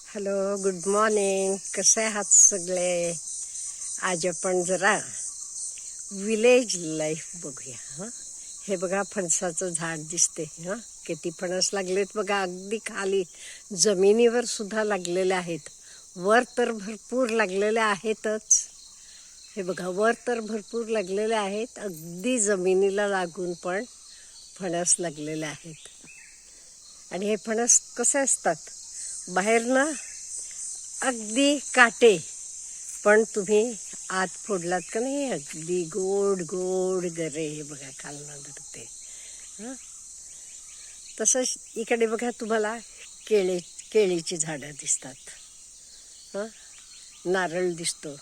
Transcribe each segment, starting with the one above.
Hello, good morning. कसे आहात सगळे? आज आपण जरा विलेज लाईफ बघूया. हे बघा, फणसाचं झाड दिसते. किती फणस लागलेत बघा. अगदी खाली जमिनीवर सुद्धा लागलेले आहेत. वर तर भरपूर लागलेले आहेतच. हे बघा, वर तर भरपूर लागलेले आहेत. अगदी जमिनीला लागून पण फणस लागलेले आहेत. आणि हे फणस कसे असतात? बाहेर ना अगदी काटे, पण तुम्ही आत फोडलात का नाही, अगदी गोड गोड गरे. हे बघा, खालना धरते. तसंच इकडे बघा, तुम्हाला केळीची झाडं दिसतात. नारळ दिसतो.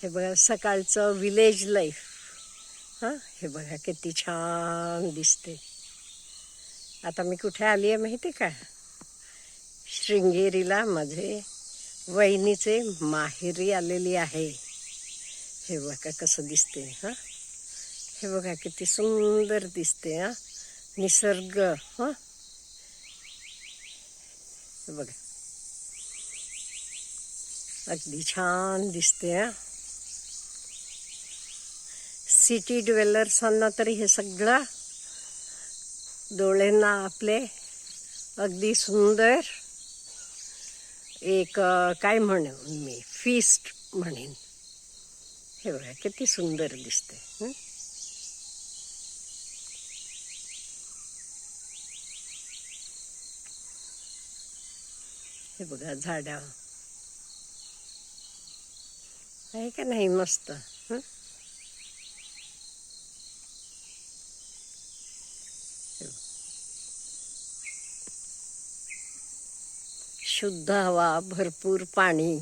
हे बघा, सकाळचं विलेज लाईफ. हे बघा, किती छान दिसते. आता मी कुठे आली आहे माहिती का? शृंगेरीला माझे वहिनीचे माहेरी आलेली आहे. हे बघा कसं दिसते. हे बघा किती सुंदर दिसते. निसर्ग. हे बघा, अगदी छान दिसते. सिटी ड्वेलर्सांना तरी हे सगळं डोळ्यांना आपले अगदी सुंदर एक काय म्हणेन मी, फीस्ट म्हणेन. हे बघा किती सुंदर दिसते. हे बघा, झाड आहे का नाही मस्त? शुद्ध हवा, भरपूर पाणी,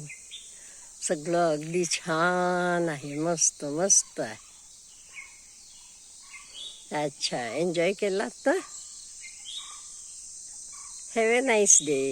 सगळं अगदी छान आहे. मस्त मस्त आहे. अच्छा, एन्जॉय केलात तर? Have a nice day.